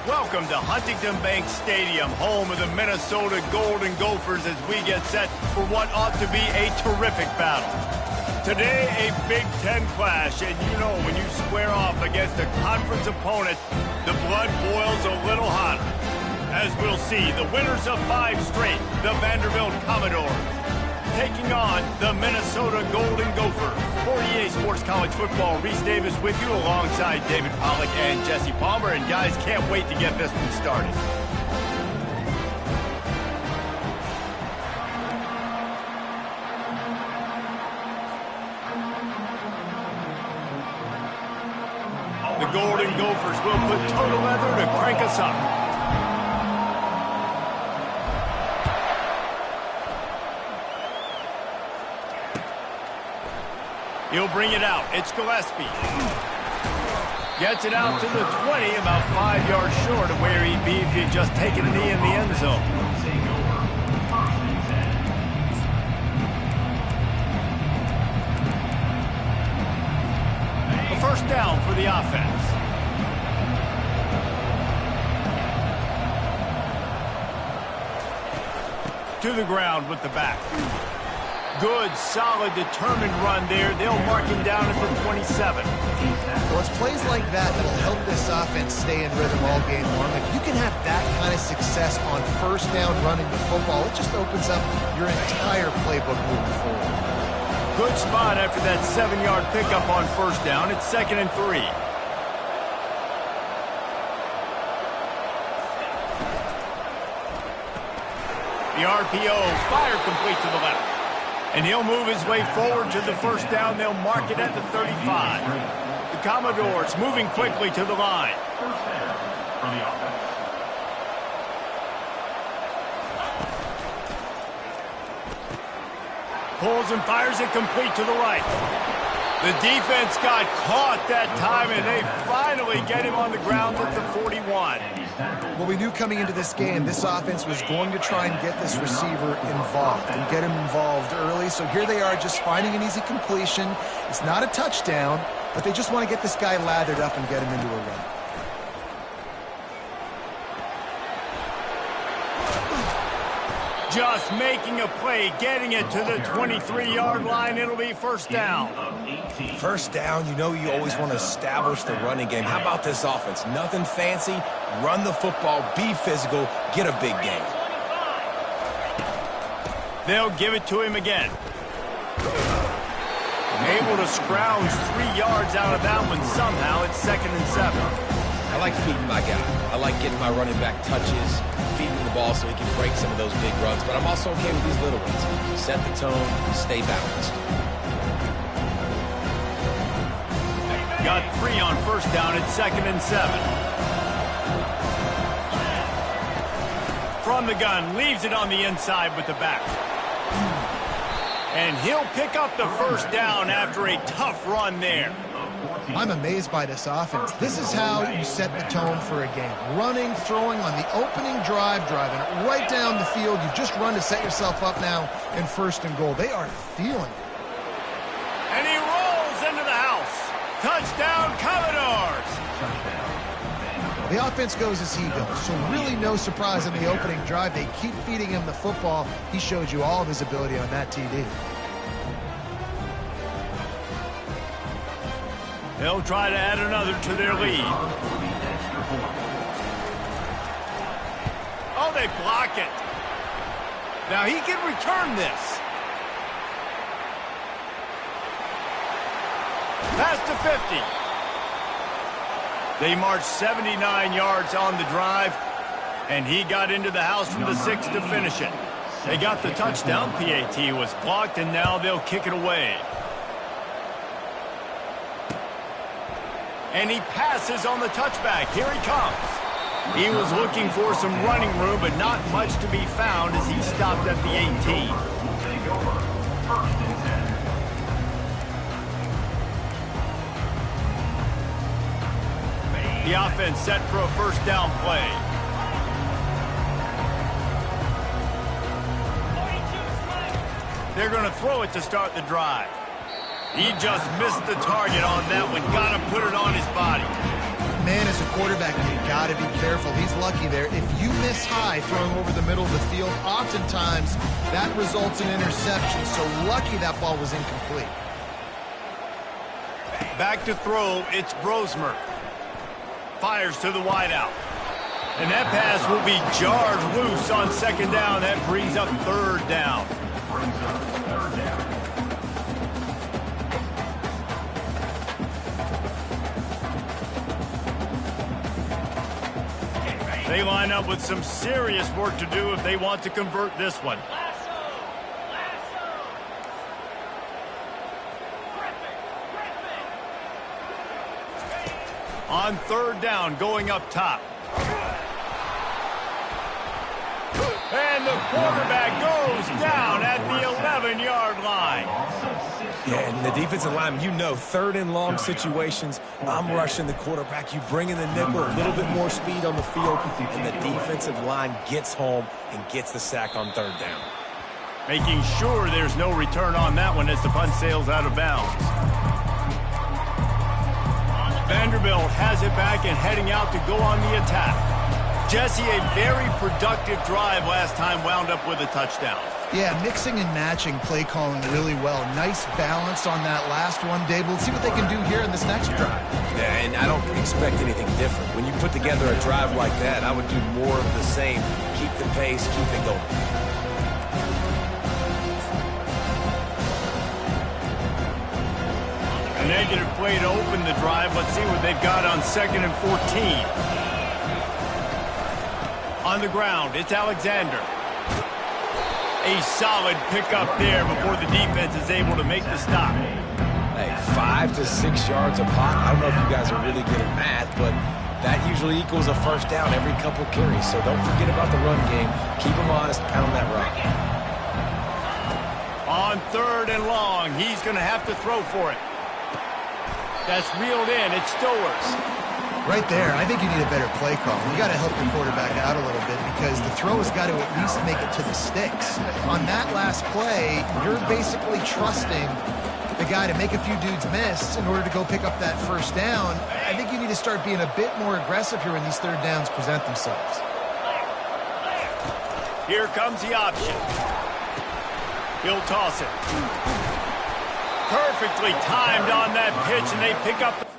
Welcome to Huntington Bank Stadium, home of the Minnesota Golden Gophers, as we get set for what ought to be a terrific battle. Today, a Big Ten clash, and you know when you square off against a conference opponent, the blood boils a little hotter. As we'll see, the winners of 5 straight, the Vanderbilt Commodores, taking on the Minnesota Golden Gophers. For EA Sports College Football, Reese Davis with you alongside David Pollack and Jesse Palmer. And guys, can't wait to get this one started. The Golden Gophers will put total leather to crank us up. He'll bring it out. It's Gillespie. Gets it out to the 20, about 5 yards short of where he'd be if he'd just taken a knee in the end zone. A first down for the offense. To the ground with the back. Good, solid, determined run there. They'll mark him down at the 27. Well, it's plays like that that'll help this offense stay in rhythm all game long. If you can have that kind of success on first down running the football, it just opens up your entire playbook moving forward. Good spot after that 7-yard pickup on first down. It's 2nd and 3. The RPO, fire complete to the left. And he'll move his way forward to the first down. They'll mark it at the 35. The Commodores moving quickly to the line. First down for the offense. Pulls and fires it complete to the right. The defense got caught that time, and they finally get him on the ground at the 41. Well, we knew coming into this game, this offense was going to try and get this receiver involved and get him involved early. So here they are just finding an easy completion. It's not a touchdown, but they just want to get this guy lathered up and get him into a run. Just making a play, getting it to the 23-yard line. It'll be first down. First down, you know you always want to establish the running game. How about this offense? Nothing fancy. Run the football, be physical, get a big gain. They'll give it to him again. Able to scrounge 3 yards out of that one somehow. It's 2nd and 7. I like feeding my guy. I like getting my running back touches, feeding the ball so he can break some of those big runs. But I'm also okay with these little ones. Set the tone, stay balanced. Got 3 on first down. It's 2nd and 7. From the gun, leaves it on the inside with the back. And he'll pick up the first down after a tough run there. I'm amazed by this offense. This is how you set the tone for a game. Running, throwing on the opening drive, driving it right down the field. You just run to set yourself up now in 1st and goal. They are feeling it. And he rolls into the house. Touchdown, Commodores! The offense goes as he goes, so really no surprise in the opening drive. They keep feeding him the football. He showed you all of his ability on that TD. They'll try to add another to their lead. Oh, they block it. Now he can return this. Pass to 50. They marched 79 yards on the drive, and he got into the house from the 6 to finish it. They got the touchdown. PAT was blocked, and now they'll kick it away. And he passes on the touchback. Here he comes. He was looking for some running room, but not much to be found as he stopped at the 18. The offense set for a first down play. They're going to throw it to start the drive. He just missed the target on that one. Got to put it on his body. man, as a quarterback, you got to be careful. He's lucky there. If you miss high throwing over the middle of the field, oftentimes that results in interception. So lucky that ball was incomplete. Back to throw, it's Brosmer. Fires to the wideout. And that pass will be jarred loose on second down. That brings up third down. They line up with some serious work to do if they want to convert this one. On third down, going up top. And the quarterback goes down at the 11-yard line. Yeah, and the defensive line, you know, third and long situations, I'm rushing the quarterback. You bring in the nickel, a little bit more speed on the field, and the defensive line gets home and gets the sack on third down. Making sure there's no return on that one as the punt sails out of bounds. Vanderbilt has it back and heading out to go on the attack. Jesse, a very productive drive last time, wound up with a touchdown. Yeah, mixing and matching play calling really well. Nice balance on that last one, Dave. We'll see what they can do here in this next drive. Yeah, and I don't expect anything different. When you put together a drive like that, I would do more of the same. Keep the pace, keep it going. A negative play to open the drive. Let's see what they've got on 2nd and 14. On the ground, it's Alexander. A solid pickup there before the defense is able to make the stop. Hey, 5 to 6 yards a pop. I don't know if you guys are really good at math, but that usually equals a first down every couple carries. So don't forget about the run game. Keep them honest, pound that rock. On third and long, he's going to have to throw for it. That's reeled in. It's Stowers. Right there, I think you need a better play call. You got to help your quarterback out a little bit because the throw has got to at least make it to the sticks. On that last play, you're basically trusting the guy to make a few dudes miss in order to go pick up that first down. I think you need to start being a bit more aggressive here when these third downs present themselves. Here comes the option. He'll toss it. Perfectly timed on that pitch, and they pick up the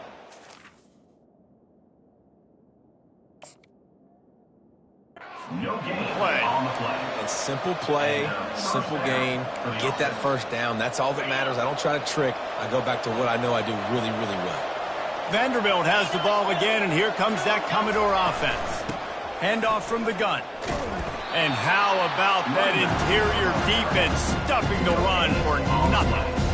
play. And simple play, simple gain, get that first down. That's all that matters. I don't try to trick. I go back to what I know I do really, really well. Vanderbilt has the ball again, and here comes that Commodore offense. Handoff from the gun. And how about that interior defense stuffing the run for nothing?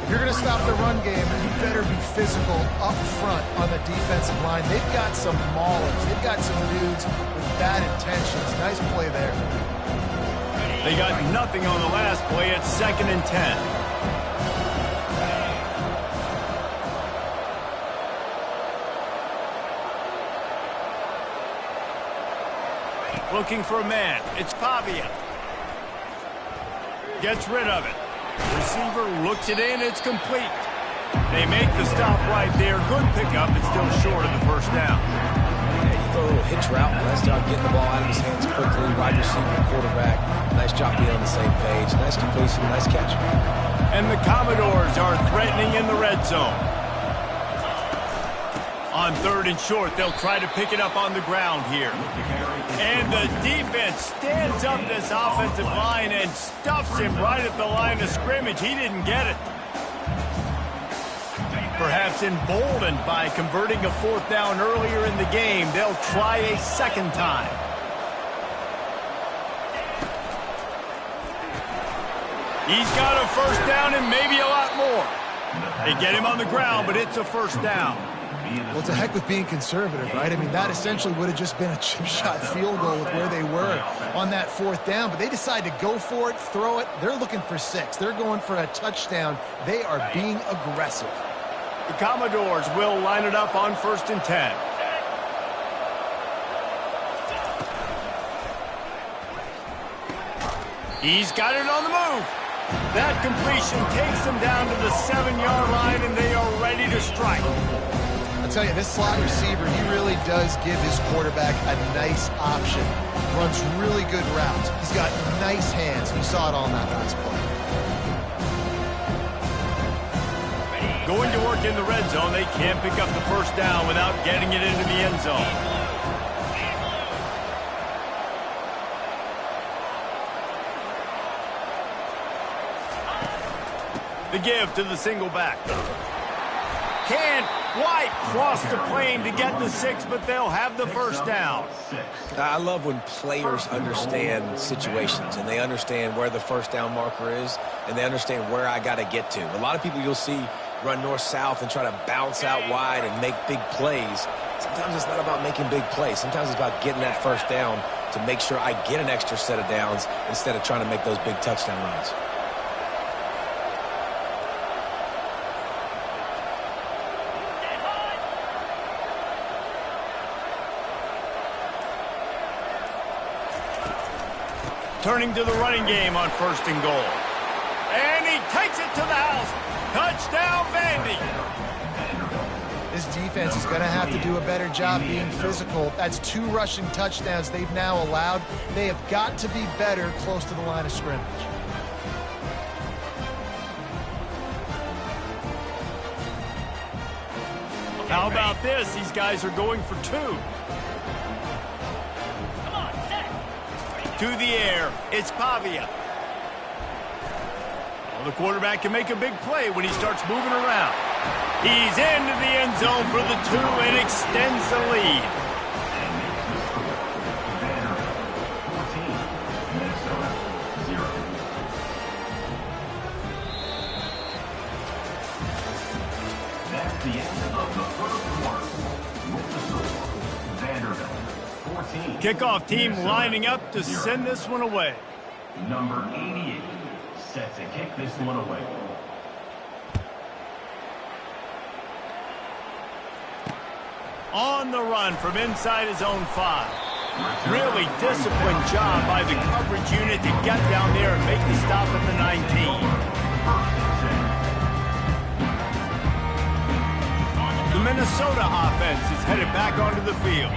If you're going to stop the run game, you better be physical up front on the defensive line. They've got some maulers. They've got some dudes with bad intentions. Nice play there. They got nothing on the last play at 2nd and 10. Looking for a man. It's Pavia. Gets rid of it. Receiver looks it in. It's complete. They make the stop right there. Good pickup. It's still short of the first down. Yeah, you throw a little hitch route. Nice job getting the ball out of his hands quickly. Wide receiver, quarterback. Nice job being on the same page. Nice completion. Nice catch. And the Commodores are threatening in the red zone. On 3rd and short, they'll try to pick it up on the ground here. And the defense stands up this offensive line and stuffs him right at the line of scrimmage. He didn't get it. Perhaps emboldened by converting a 4th down earlier in the game, they'll try a second time. He's got a first down and maybe a lot more. They get him on the ground, but it's a first down. Well, it's a heck with being conservative, right? I mean, that essentially would have just been a chip shot field goal with where they were on that 4th down, but they decide to go for it, throw it. They're looking for 6. They're going for a touchdown. They are being aggressive. The Commodores will line it up on 1st and 10. He's got it on the move. That completion takes them down to the 7-yard line, and they are ready to strike. I'll tell you, this slot receiver, he really does give his quarterback a nice option. Runs really good routes. He's got nice hands. You saw it all in that last play. Going to work in the red zone, they can't pick up the first down without getting it into the end zone. The give to the single back. Can White cross the plane to get the 6, but they'll have the first down. I love when players understand situations and they understand where the first down marker is and they understand where I got to get to. A lot of people you'll see run north-south and try to bounce out wide and make big plays. Sometimes it's not about making big plays. Sometimes it's about getting that first down to make sure I get an extra set of downs instead of trying to make those big touchdown runs. Turning to the running game on 1st and goal. And he takes it to the house. Touchdown, Vandy. This defense is going to have to do a better job being physical. That's 2 rushing touchdowns they've now allowed. They have got to be better close to the line of scrimmage. How about this? These guys are going for 2. To the air, it's Pavia. Well, the quarterback can make a big play when he starts moving around. He's into the end zone for the 2 and extends the lead. That's the end of the first quarter. With the score, Vanderbilt 14. Kickoff team lining up to send this one away. Number 88 set to kick this one away. On the run from inside his own 5. Really disciplined job by the coverage unit to get down there and make the stop at the 19. The Minnesota offense is headed back onto the field.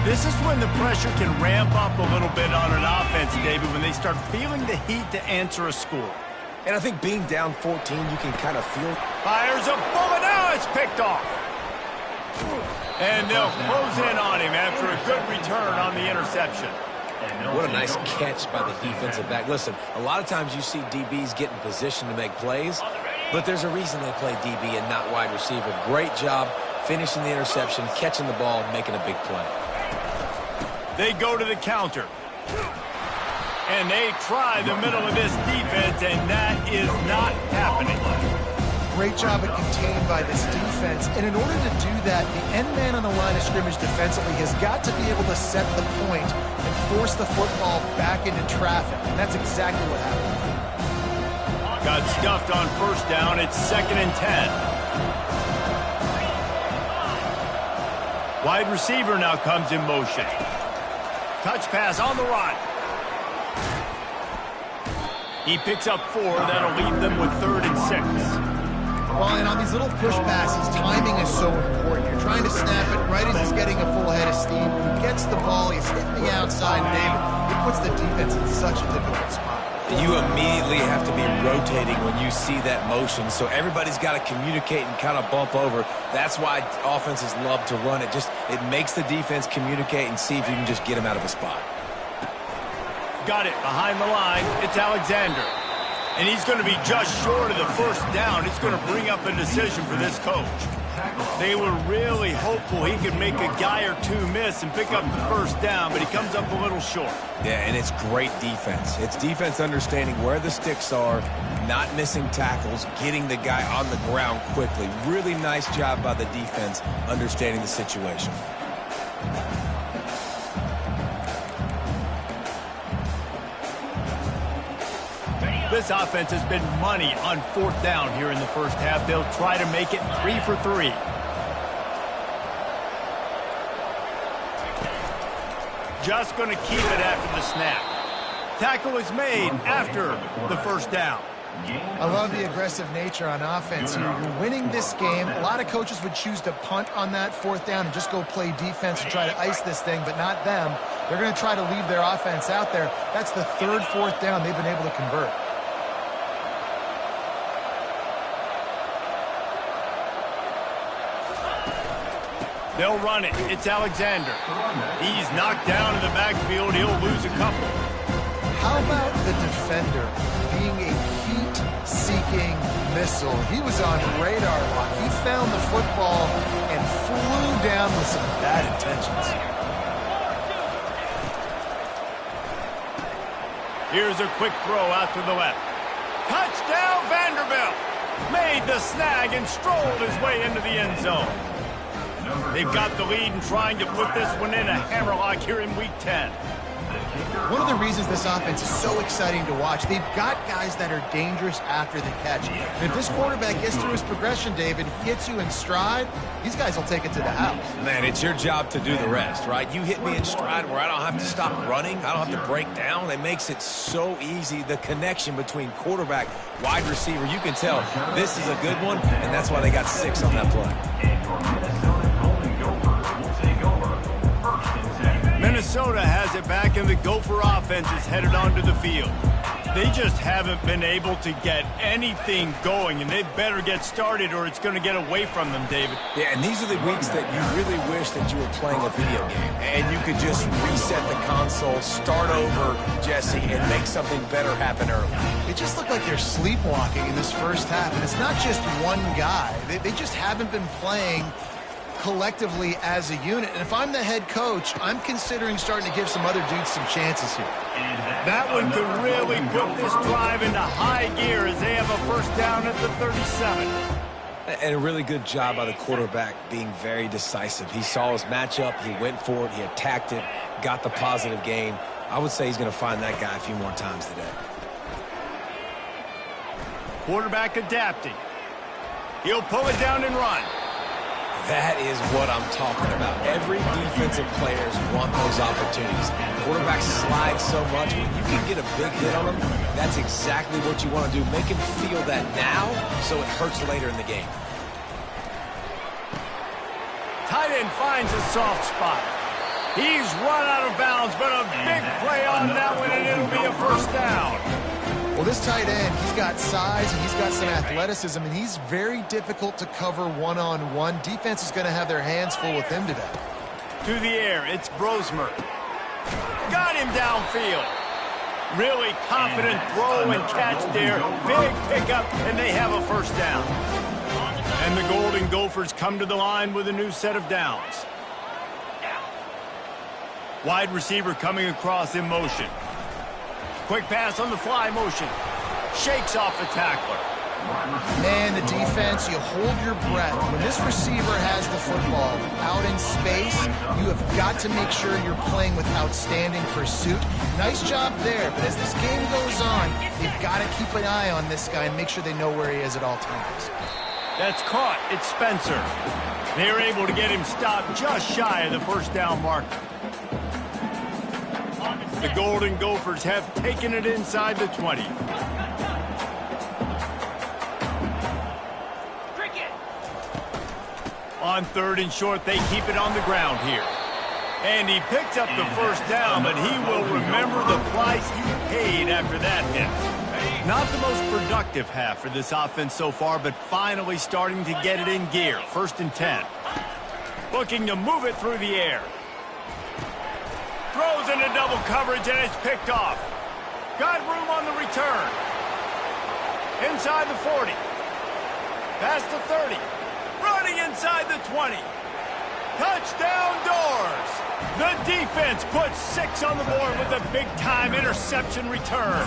This is when the pressure can ramp up a little bit on an offense, David, when they start feeling the heat to answer a score. And I think being down 14, you can kind of feel. Fires a bullet. Now it's picked off. And they'll close in on him after a good return on the interception. What a nice catch by the defensive back. Listen, a lot of times you see DBs get in position to make plays, but there's a reason they play DB and not wide receiver. Great job finishing the interception, catching the ball, making a big play. They go to the counter. And they try the middle of this defense, and that is not happening. Great job at contained by this defense. And in order to do that, the end man on the line of scrimmage defensively has got to be able to set the point and force the football back into traffic. And that's exactly what happened. Got stuffed on 1st down. It's 2nd and 10. Wide receiver now comes in motion. Touch pass on the run. He picks up 4. That'll leave them with 3rd and 6. Well, and on these little push passes, timing is so important. You're trying to snap it right as he's getting a full head of steam. He gets the ball, he's hitting the outside, and David, it puts the defense in such a difficult spot. You immediately have to be rotating when you see that motion, so everybody's got to communicate and kind of bump over. That's why offenses love to run it. It makes the defense communicate and see if you can just get him out of a spot. Got it behind the line. It's Alexander. And he's going to be just short of the 1st down. It's going to bring up a decision for this coach. They were really hopeful he could make a guy or 2 miss and pick up the 1st down, but he comes up a little short. Yeah, and it's great defense. It's defense understanding where the sticks are, not missing tackles, getting the guy on the ground quickly. Really nice job by the defense understanding the situation. This offense has been money on 4th down here in the 1st half. They'll try to make it 3 for 3. Just going to keep it after the snap. Tackle is made after the 1st down. I love the aggressive nature on offense here. You're winning this game. A lot of coaches would choose to punt on that 4th down and just go play defense and try to ice this thing, but not them. They're going to try to leave their offense out there. That's the 3rd 4th down they've been able to convert. They'll run it. It's Alexander. He's knocked down in the backfield. He'll lose a couple. How about the defender being a heat-seeking missile? He was on radar lock. He found the football and flew down with some bad intentions. Here's a quick throw out to the left. Touchdown, Vanderbilt! Made the snag and strolled his way into the end zone. They've got the lead and trying to put this one in a hammerlock here in Week 10. One of the reasons this offense is so exciting to watch, they've got guys that are dangerous after the catch. And if this quarterback gets through his progression, David, gets you in stride, these guys will take it to the house. Man, it's your job to do the rest, right? You hit me in stride where I don't have to stop running. I don't have to break down. It makes it so easy. The connection between quarterback, wide receiver, you can tell this is a good one, and that's why they got 6 on that play. Minnesota has it back, and the Gopher offense is headed onto the field. They just haven't been able to get anything going, and they better get started or it's going to get away from them, David. Yeah, and these are the weeks that you really wish that you were playing a video game, and you could just reset the console, start over, Jesse, and make something better happen early. It just looked like they're sleepwalking in this first half, and it's not just one guy. They just haven't been playing collectively as a unit. And if I'm the head coach, I'm considering starting to give some other dudes some chances here. That one could really put this drive into high gear as they have a first down at the 37. And a really good job by the quarterback being very decisive. He saw his matchup, he went for it, he attacked it, got the positive gain. I would say he's going to find that guy a few more times today. Quarterback adapting. He'll pull it down and run. That is what I'm talking about. Every defensive players want those opportunities. Quarterbacks slide so much. When you can get a big hit on them, that's exactly what you want to do. Make him feel that now so it hurts later in the game. Tight end finds a soft spot. He's run out of bounds, but a big play on that one, and it'll be a first down. Well, this tight end, he's got size and he's got some athleticism, and he's very difficult to cover one-on-one. Defense is going to have their hands full with him today. To the air, it's Brosmer. Got him downfield. Really confident throw and catch there. Big pickup, and they have a first down. And the Golden Gophers come to the line with a new set of downs. Wide receiver coming across in motion. Quick pass on the fly motion. Shakes off the tackler. Man, the defense, you hold your breath. When this receiver has the football out in space, you have got to make sure you're playing with outstanding pursuit. Nice job there, but as this game goes on, you've got to keep an eye on this guy and make sure they know where he is at all times. That's caught. It's Spencer. They're able to get him stopped just shy of the first down marker. The Golden Gophers have taken it inside the 20. On 3rd and short, they keep it on the ground here. And he picks up the first down, but he will remember the price he paid after that hit. Not the most productive half for this offense so far, but finally starting to get it in gear. 1st and 10. Looking to move it through the air. Throws into double coverage, and it's picked off. Got room on the return. Inside the 40. Past the 30. Running inside the 20. Touchdown Doors. The defense puts 6 on the board with a big-time interception return.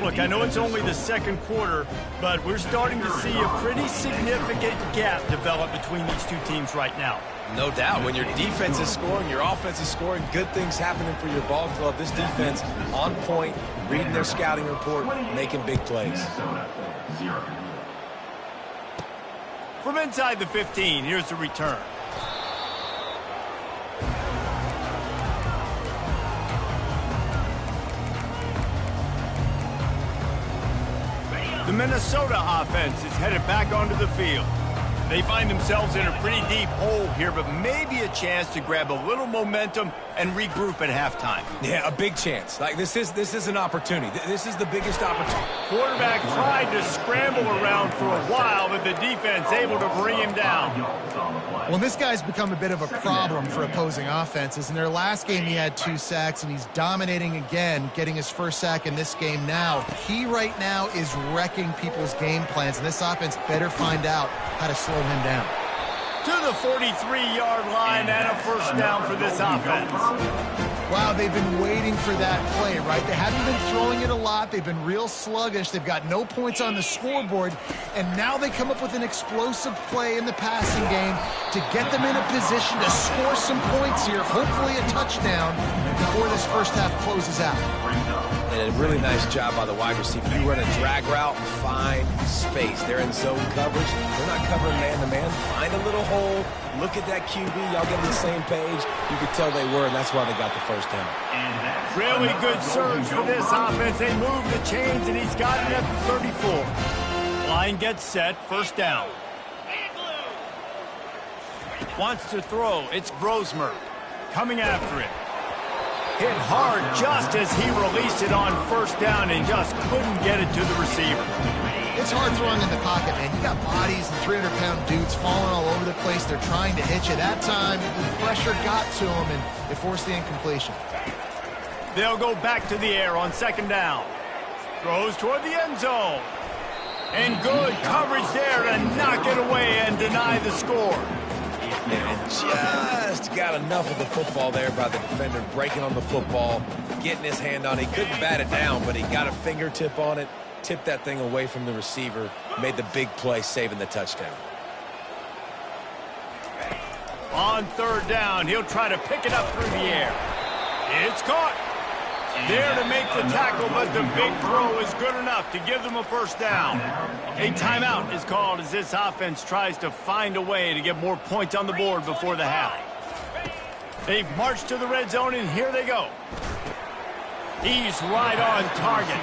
Look, I know it's only the 2nd quarter, but we're starting to see a pretty significant gap develop between these two teams right now. No doubt. When your defense is scoring, your offense is scoring, good things happening for your ball club. This defense on point, reading their scouting report, making big plays. From inside the 15, here's the return. The Minnesota offense is headed back onto the field. They find themselves in a pretty deep hole here, but maybe a chance to grab a little momentum and regroup at halftime. Yeah, a big chance. Like this is an opportunity. This is the biggest opportunity. Quarterback tried to scramble around for a while, but the defense able to bring him down. Well, this guy's become a bit of a problem for opposing offenses. In their last game, he had 2 sacks, and he's dominating again, getting his first sack in this game now. He right now is wrecking people's game plans, and this offense better find out how to slow him down. To the 43-yard line and a first down for this offense. Wow, they've been waiting for that play, right? They haven't been throwing it a lot. They've been real sluggish. They've got no points on the scoreboard, and now they come up with an explosive play in the passing game to get them in a position to score some points here, hopefully a touchdown, before this first half closes out. And a really nice job by the wide receiver. You run a drag route, find space. They're in zone coverage. They're not covering man-to-man. Find a little hole. Look at that QB. Y'all get on the same page. You could tell they were, and that's why they got the first down. Really good surge for this offense. They move the chains, and he's got it at the 34. Line gets set. First down. Wants to throw. It's Brosmer coming after it. Hit hard just as he released it on first down and just couldn't get it to the receiver. It's hard throwing in the pocket, man. You got bodies and 300-pound dudes falling all over the place. They're trying to hit you. That time, the pressure got to them, and it forced the incompletion. They'll go back to the air on second down. Throws toward the end zone. And good coverage there to knock it away and deny the score. And just got enough of the football there by the defender, breaking on the football, getting his hand on it. He couldn't bat it down, but he got a fingertip on it, tipped that thing away from the receiver, made the big play, saving the touchdown. On third down, he'll try to pick it up through the air. It's caught. There to make the tackle, but the big throw is good enough to give them a first down. A timeout is called as this offense tries to find a way to get more points on the board before the half. They've marched to the red zone, and here they go. He's right on target.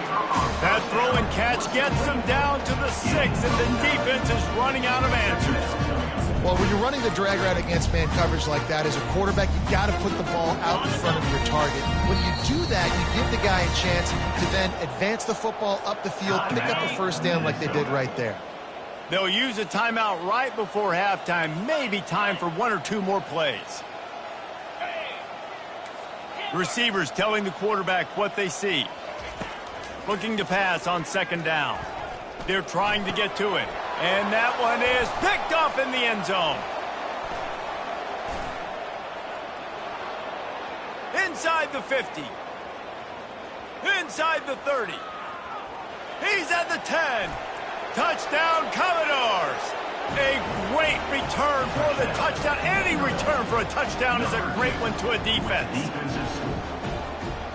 That throw and catch gets them down to the 6, and the defense is running out of answers. Well, when you're running the drag route against man coverage like that, as a quarterback, you got to put the ball out in front of your target. When you do that, you give the guy a chance to then advance the football up the field, pick up a first down like they did right there. They'll use a timeout right before halftime, maybe time for 1 or 2 more plays. The receivers telling the quarterback what they see. Looking to pass on second down. They're trying to get to it. And that one is picked up in the end zone. Inside the 50. Inside the 30. He's at the 10. Touchdown, Commodores. A great return for the touchdown. Any return for a touchdown is a great one to a defense.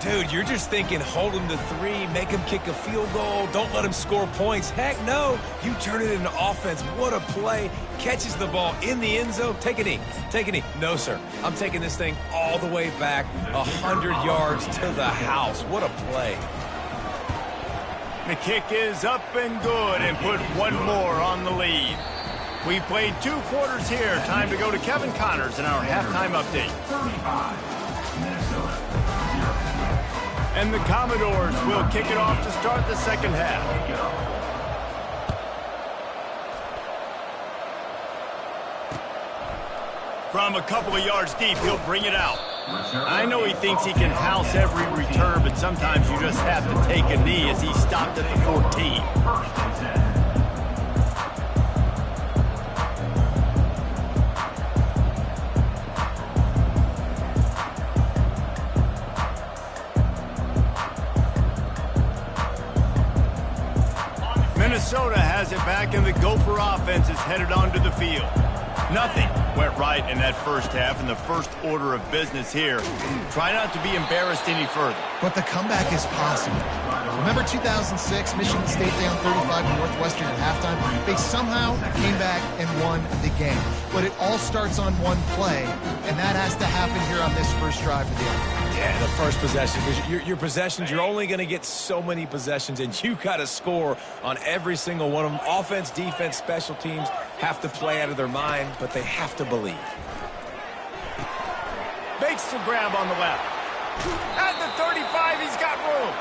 Dude, you're just thinking, hold him to 3, make him kick a field goal, don't let him score points. Heck no, you turn it into offense. What a play. Catches the ball in the end zone. Take a knee. Take a knee. No, sir. I'm taking this thing all the way back 100 yards to the house. What a play. The kick is up and good and put one more on the lead. We've played 2 quarters here. Time to go to Kevin Connors in our halftime update. 35, Minnesota. And the Commodores will kick it off to start the second half. From a couple of yards deep, he'll bring it out. I know he thinks he can house every return, but sometimes you just have to take a knee as he stopped at the 14. Minnesota has it back, and the Gopher offense is headed onto the field. Nothing went right in that first half, and the first order of business here. Try not to be embarrassed any further. But the comeback is possible. Remember 2006, Michigan State down 35 to Northwestern at halftime? They somehow came back and won the game. But it all starts on one play, and that has to happen here on this first drive for the offense. Yeah, the first possession. Because your possessions, you're only going to get so many possessions, and you got to score on every single one of them. Offense, defense, special teams have to play out of their mind, but they have to believe. Makes the grab on the left. At the 35, he's got room.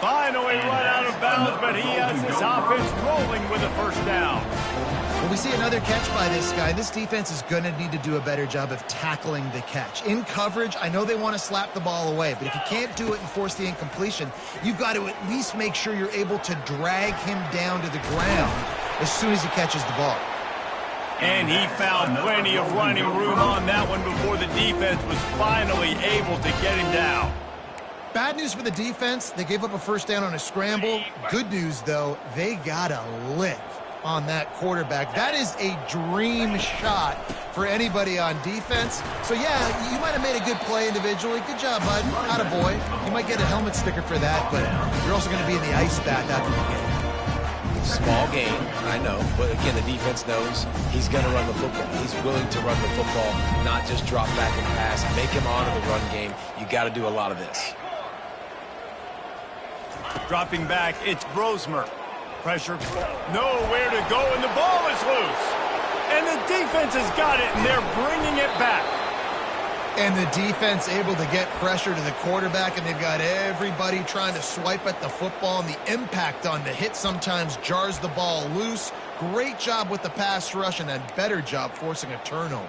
Finally run out of bounds, but he has this offense rolling with a first down. Well, we see another catch by this guy. This defense is going to need to do a better job of tackling the catch. In coverage, I know they want to slap the ball away, but if you can't do it and force the incompletion, you've got to at least make sure you're able to drag him down to the ground as soon as he catches the ball. And he found plenty of running room on that one before the defense was finally able to get him down. Bad news for the defense. They gave up a first down on a scramble. Good news, though, they got a lick on that quarterback. That is a dream shot for anybody on defense. So, yeah, you might have made a good play individually. Good job, bud. Attaboy. You might get a helmet sticker for that, but you're also going to be in the ice bath after the game. Small gain, I know, but again, the defense knows he's going to run the football. He's willing to run the football, not just drop back and pass, make him honor the run game. You got to do a lot of this. Dropping back, it's Brosmer. Pressure, nowhere to go, and the ball is loose. And the defense has got it, and they're bringing it back. And the defense able to get pressure to the quarterback, and they've got everybody trying to swipe at the football, and the impact on the hit sometimes jars the ball loose. Great job with the pass rush, and a better job forcing a turnover.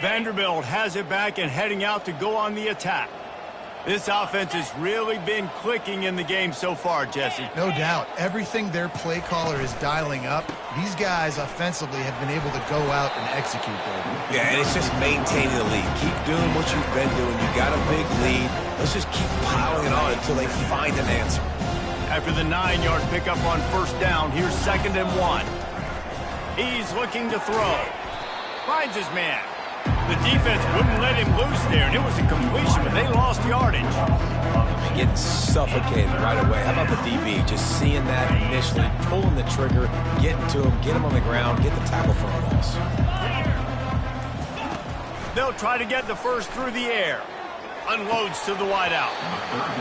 Vanderbilt has it back and heading out to go on the attack. This offense has really been clicking in the game so far, Jesse. No doubt. Everything their play caller is dialing up, these guys offensively have been able to go out and execute there. Yeah, and it's just maintaining the lead. Keep doing what you've been doing. You got a big lead. Let's just keep piling it on until they find an answer. After the 9-yard pickup on first down, here's 2nd and 1. He's looking to throw. Finds his man. The defense wouldn't let him loose there, and it was a completion, but they lost yardage. Getting suffocated right away. How about the DB? Just seeing that initially, pulling the trigger, getting to him, get him on the ground, get the tackle for a loss. They'll try to get the first through the air. Unloads to the wideout.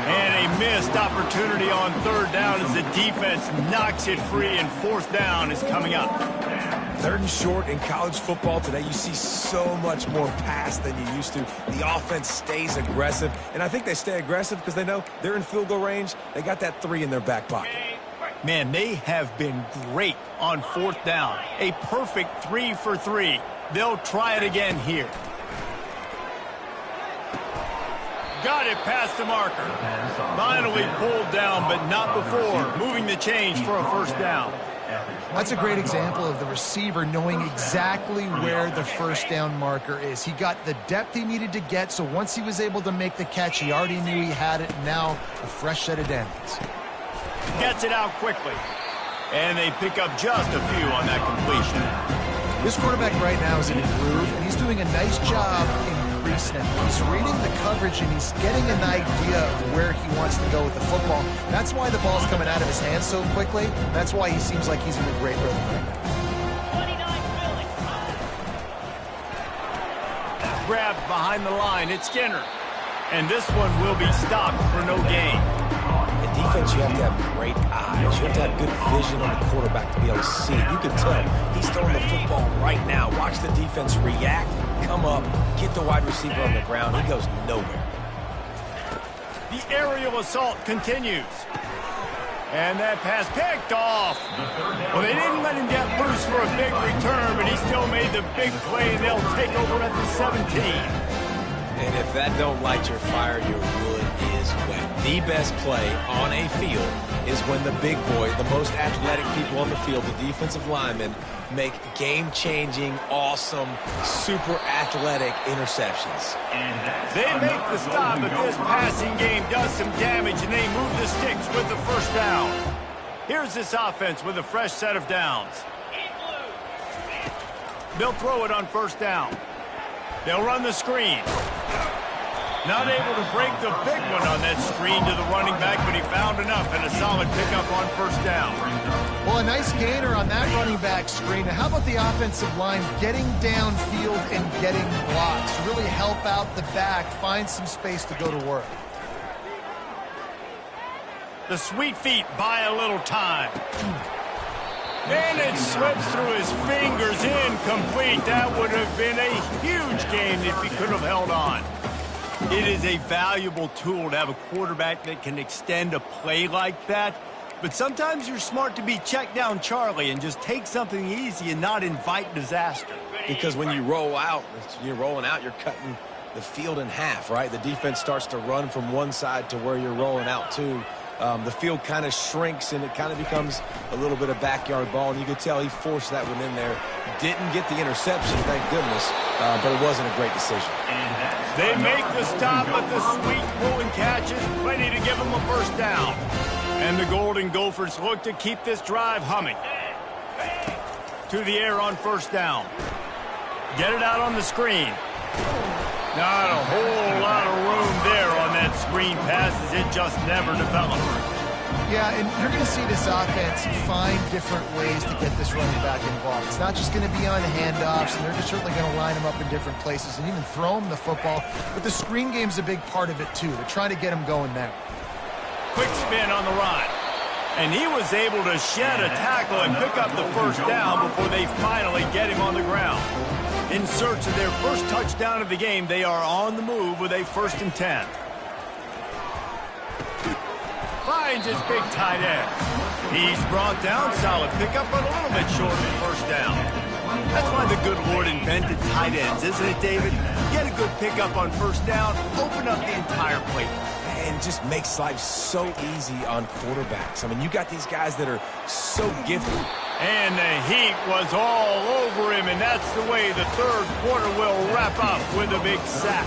And a missed opportunity on 3rd down as the defense knocks it free, and 4th down is coming up. 3rd and short in college football today, you see so much more pass than you used to. The offense stays aggressive, and I think they stay aggressive because they know they're in field goal range. They got that 3 in their back pocket. Man, they have been great on 4th down. A perfect 3 for 3. They'll try it again here. Got it past the marker. Finally pulled down, but not before moving the chains for a first down. That's a great example of the receiver knowing exactly where the first down marker is. He got the depth he needed to get, so once he was able to make the catch, he already knew he had it. Now a fresh set of downs. Gets it out quickly. And they pick up just a few on that completion. This quarterback right now is in a groove, and he's doing a nice job increasing it. He's reading the coverage, and he's getting an idea of where he wants to go with the football. That's why the ball's coming out of his hands so quickly. That's why he seems like he's in a great rhythm right now. Grabbed behind the line, it's Skinner. And this one will be stopped for no gain. In defense, you have to have great eyes. You have to have good vision on the quarterback to be able to see it. You can tell he's throwing the football right now. Watch the defense react, come up, get the wide receiver on the ground. He goes nowhere. The aerial assault continues. And that pass picked off. Well, they didn't let him get loose for a big return, but he still made the big play, and they'll take over at the 17. And if that don't light your fire, your wood is wet. The best play on a field is when the big boy, the most athletic people on the field, the defensive linemen, make game-changing, awesome, super athletic interceptions. They make the stop, but this passing game does some damage, and they move the sticks with the first down. Here's this offense with a fresh set of downs. They'll throw it on first down. They'll run the screen. Not able to break the big one on that screen to the running back, but he found enough and a solid pickup on first down. Well, a nice gainer on that running back screen. Now, how about the offensive line getting downfield and getting blocks to really help out the back, find some space to go to work? The sweet feet buy a little time. And it slips through his fingers, incomplete. That would have been a huge gain if he could have held on. It is a valuable tool to have a quarterback that can extend a play like that. But sometimes you're smart to be check down Charlie and just take something easy and not invite disaster. Because when you roll out, you're rolling out, you're cutting the field in half, right? The defense starts to run from one side to where you're rolling out to. The field kind of shrinks, and it kind of becomes a little bit of backyard ball. And you could tell he forced that one in there. Didn't get the interception, thank goodness, but it wasn't a great decision. They make the stop, but the sweet pull and catch is plenty to give them a first down. And the Golden Gophers look to keep this drive humming. To the air on first down. Get it out on the screen. Not a whole lot of room there on that screen pass as it just never developed. Yeah, and you're going to see this offense find different ways to get this running back involved. It's not just going to be on handoffs, and they're just certainly going to line them up in different places and even throw them the football. But the screen game's a big part of it, too. They're trying to get them going there. Quick spin on the run. And he was able to shed a tackle and pick up the first down before they finally get him on the ground. In search of their first touchdown of the game, they are on the move with a 1st and 10. Finds his big tight end. He's brought down, solid pickup, but a little bit short of the first down. That's why the good Lord invented tight ends, isn't it, David? Get a good pickup on first down, open up the entire plate. And it just makes life so easy on quarterbacks. I mean, you got these guys that are so gifted. And the heat was all over him, and that's the way the third quarter will wrap up with a big sack.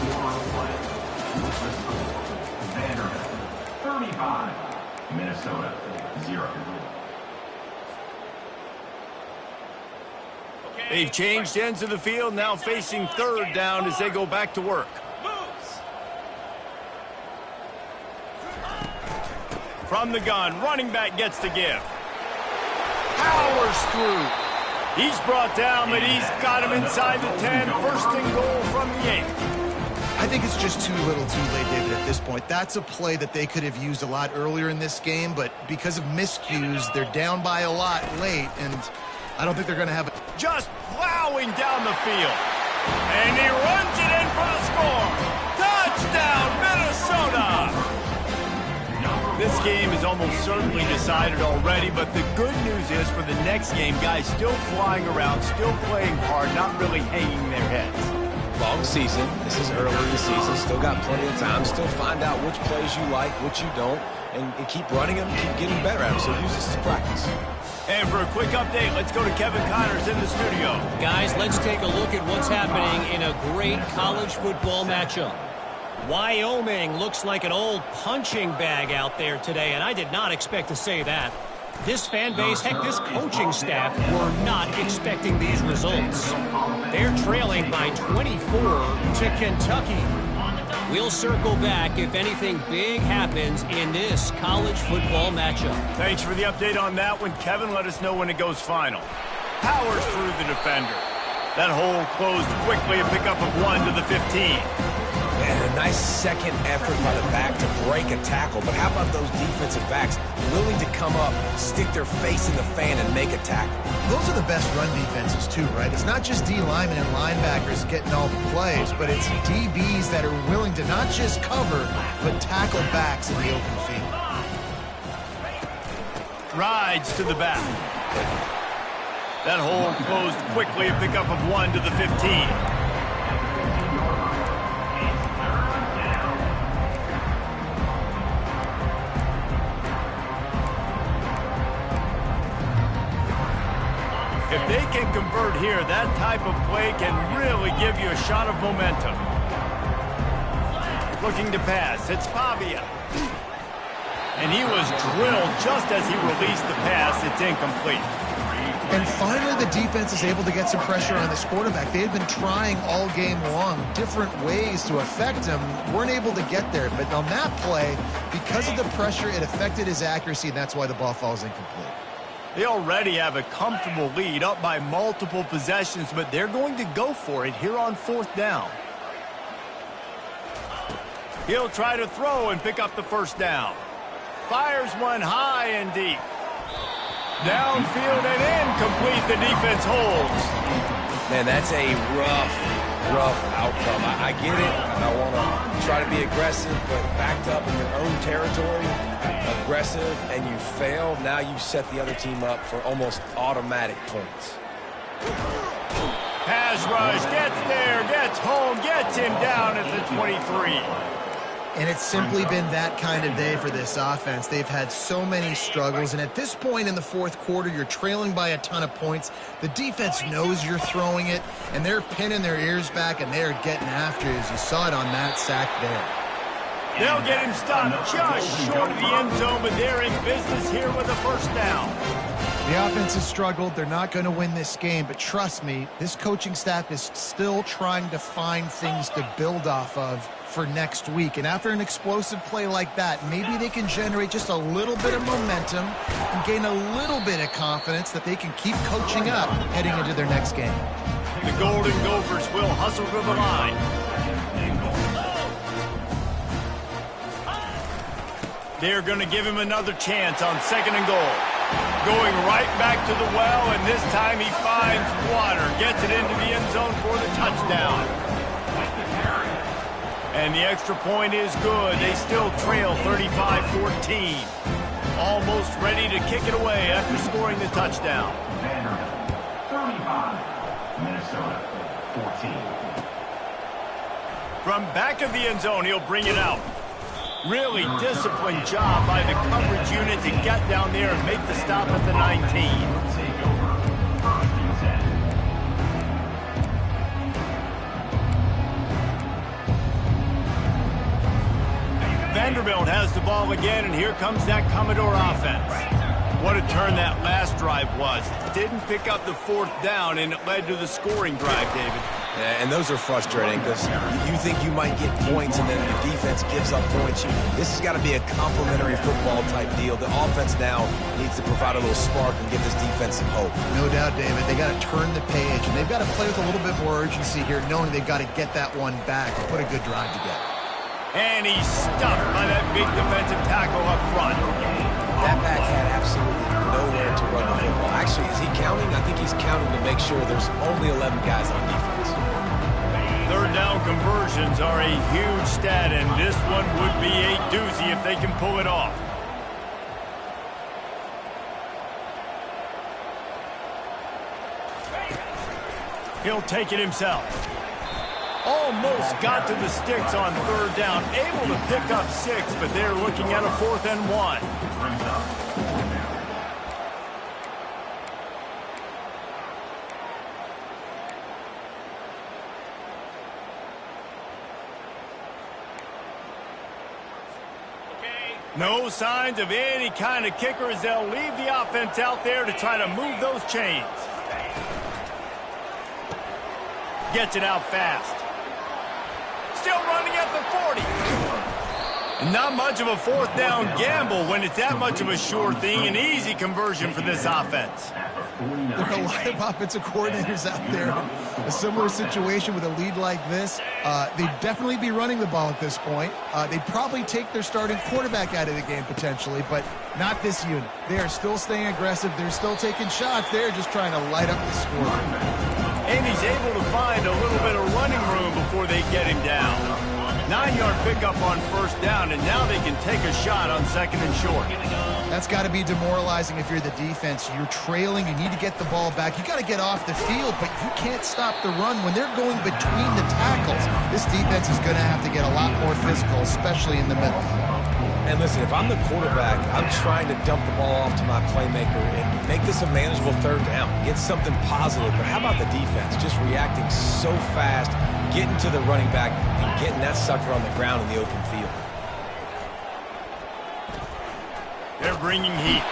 35, Minnesota, 0. They've changed ends of the field, now facing third down as they go back to work. From the gun, running back gets to give. Powers through. He's brought down, but he's got him inside the 10. 1st and goal from the 8. I think it's just too little too late, David, at this point. That's a play that they could have used a lot earlier in this game, but because of miscues, they're down by a lot late, and I don't think they're going to have it. Just plowing down the field. And he runs it in for the score. Touchdown, Minnesota! This game is almost certainly decided already, but the good news is for the next game, guys still flying around, still playing hard, not really hanging their heads. Long season. This is early in the season. Still got plenty of time. Still find out which plays you like, which you don't, and keep running them, keep getting better at them. So use this as practice. And for a quick update, let's go to Kevin Connors in the studio. Guys, let's take a look at what's happening in a great college football matchup. Wyoming looks like an old punching bag out there today, and I did not expect to say that. This fan base, heck, this coaching staff were not expecting these results. They're trailing by 24 to Kentucky. We'll circle back if anything big happens in this college football matchup. Thanks for the update on that one, Kevin. Let us know when it goes final. Powers through the defender. That hole closed quickly, a pickup of 1 to the 15. And a nice second effort by the back to break a tackle. But how about those defensive backs willing to come up, stick their face in the fan, and make a tackle? Those are the best run defenses, too, right? It's not just D linemen and linebackers getting all the plays, but it's DBs that are willing to not just cover, but tackle backs in the open field. Rides to the back. That hole closed quickly, a pickup of 1 to the 15. If they can convert here, that type of play can really give you a shot of momentum. Looking to pass, it's Pavia. And he was drilled just as he released the pass. It's incomplete. And finally, the defense is able to get some pressure on this quarterback. They had been trying all game long different ways to affect him. Weren't able to get there. But on that play, because of the pressure, it affected his accuracy, and that's why the ball falls incomplete. They already have a comfortable lead, up by multiple possessions, but they're going to go for it here on 4th down. He'll try to throw and pick up the 1st down. Fires one high and deep. Downfield and incomplete. The defense holds. Man, that's a rough outcome. I get it. I want to try to be aggressive, but backed up in your own territory, aggressive, and you fail. Now you set the other team up for almost automatic points. Pass rush, gets there, gets home, gets him down at the 23. And it's simply been that kind of day for this offense. They've had so many struggles, and at this point in the 4th quarter, you're trailing by a ton of points. The defense knows you're throwing it, and they're pinning their ears back, and they're getting after it, as you saw it on that sack there. They'll get him stopped just short of the end zone, but they're in business here with a 1st down. The offense has struggled. They're not going to win this game, but trust me, this coaching staff is still trying to find things to build off of for next week. And after an explosive play like that, maybe they can generate just a little bit of momentum and gain a little bit of confidence that they can keep coaching up heading into their next game. The Golden Gophers will hustle to the line. They're going to give him another chance on 2nd and goal. Going right back to the well, and this time he finds water. Gets it into the end zone for the touchdown. And the extra point is good. They still trail 35-14. Almost ready to kick it away after scoring the touchdown. Vanderbilt, 35. Minnesota, 14. From back of the end zone, he'll bring it out. Really disciplined job by the coverage unit to get down there and make the stop at the 19. Take over. 1st and 10. Vanderbilt has the ball again, and here comes that Commodore offense. What a turn that last drive was. Didn't pick up the 4th down, and it led to the scoring drive, David. Yeah, and those are frustrating because you think you might get points and then the defense gives up points. This has got to be a complementary football type deal. The offense now needs to provide a little spark and give this defense some hope. No doubt, David. They got to turn the page, and they've got to play with a little bit more urgency here, knowing they've got to get that one back and put a good drive together. And he's stuffed by that big defensive tackle up front. That back had absolutely nowhere to run the football. Actually, is he counting? I think he's counting to make sure there's only 11 guys on defense. 3rd down conversions are a huge stat, and this one would be a doozy if they can pull it off. He'll take it himself. Almost got to the sticks on 3rd down. Able to pick up 6, but they're looking at a 4th and 1. No signs of any kind of kicker as they'll leave the offense out there to try to move those chains. Gets it out fast. Still running at the 40. Not much of a 4th down gamble when it's that much of a sure thing. An easy conversion for this offense. There are a lot of offensive coordinators out there in a similar situation with a lead like this. They'd definitely be running the ball at this point. They'd probably take their starting quarterback out of the game potentially, but not this unit. They are still staying aggressive. They're still taking shots. They're just trying to light up the score. And he's able to find a little bit of running room before they get him down. 9-yard pickup on 1st down, and now they can take a shot on 2nd and short. That's got to be demoralizing if you're the defense. You're trailing. You need to get the ball back. You got to get off the field, but you can't stop the run when they're going between the tackles. This defense is going to have to get a lot more physical, especially in the middle. And listen, if I'm the quarterback, I'm trying to dump the ball off to my playmaker and make this a manageable 3rd down. Get something positive. But how about the defense? Just reacting so fast, getting to the running back, and getting that sucker on the ground in the open field. They're bringing heat.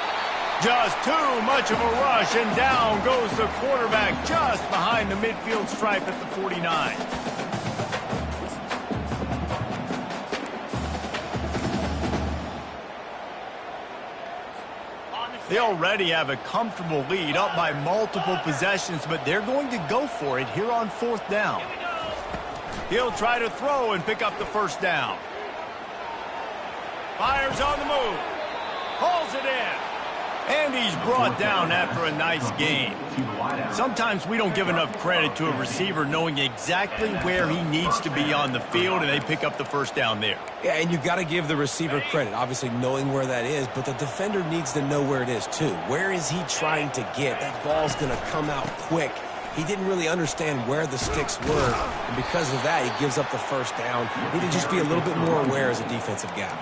Just too much of a rush, and down goes the quarterback just behind the midfield stripe at the 49. They already have a comfortable lead, up by multiple possessions, but they're going to go for it here on 4th down. He'll try to throw and pick up the first down. Fires on the move. Pulls it in. And he's brought down after a nice gain. Sometimes we don't give enough credit to a receiver knowing exactly where he needs to be on the field, and they pick up the first down there. Yeah, and you've got to give the receiver credit, obviously knowing where that is, but the defender needs to know where it is too. Where is he trying to get? That ball's going to come out quick. He didn't really understand where the sticks were, and because of that, he gives up the first down. He need to just be a little bit more aware as a defensive guy.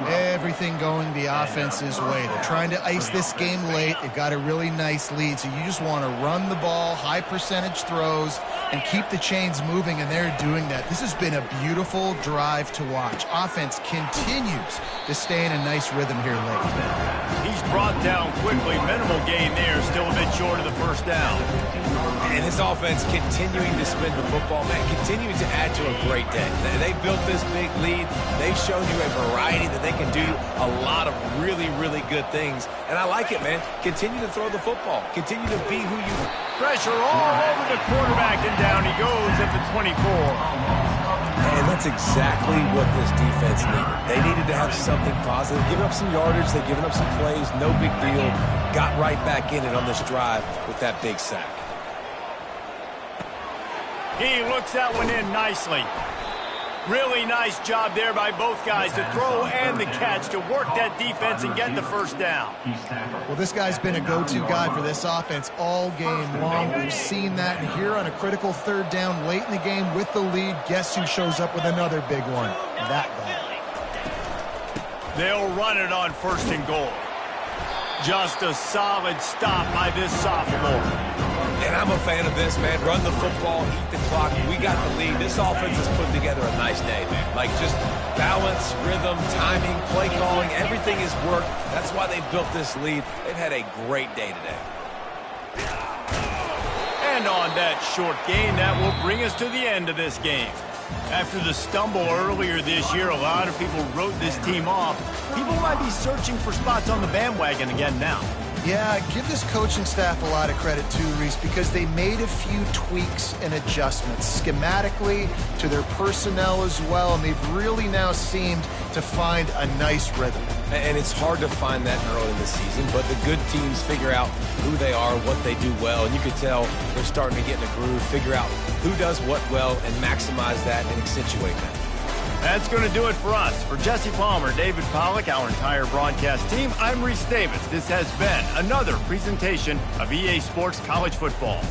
Everything going the offense's way. They're trying to ice this game late. They've got a really nice lead, so you just want to run the ball, high percentage throws, and keep the chains moving, and they're doing that. This has been a beautiful drive to watch. Offense continues to stay in a nice rhythm here late. He's brought down quickly. Minimal gain there, still a bit short of the first down. And this offense continuing to spin the football, man, continuing to add to a great day. They built this big lead. They've shown you a variety that they can do a lot of really, really good things. And I like it, man. Continue to throw the football. Continue to be who you are. Pressure all over the quarterback, and down he goes at the 24. And that's exactly what this defense needed. They needed to have something positive. Giving up some yardage, they've given up some plays, no big deal. Got right back in it on this drive with that big sack. He looks that one in nicely. Really nice job there by both guys, the throw and the catch, to work that defense and get the first down. Well, this guy's been a go-to guy for this offense all game long. We've seen that, and here on a critical 3rd down late in the game with the lead, guess who shows up with another big one? That guy. They'll run it on 1st and goal. Just a solid stop by this sophomore. And I'm a fan of this, man. Run the football, eat the clock. We got the lead. This offense has put together a nice day, man. Like, just balance, rhythm, timing, play calling, everything has worked. That's why they built this lead. They've had a great day today. And on that short gain, that will bring us to the end of this game. After the stumble earlier this year, a lot of people wrote this team off. People might be searching for spots on the bandwagon again now. Yeah, give this coaching staff a lot of credit too, Reese, because they made a few tweaks and adjustments schematically to their personnel as well, and they've really now seemed to find a nice rhythm. And it's hard to find that early in the season, but the good teams figure out who they are, what they do well, and you can tell they're starting to get in a groove, figure out who does what well, and maximize that and accentuate that. That's going to do it for us. For Jesse Palmer, David Pollack, our entire broadcast team, I'm Reese Davis. This has been another presentation of EA Sports College Football.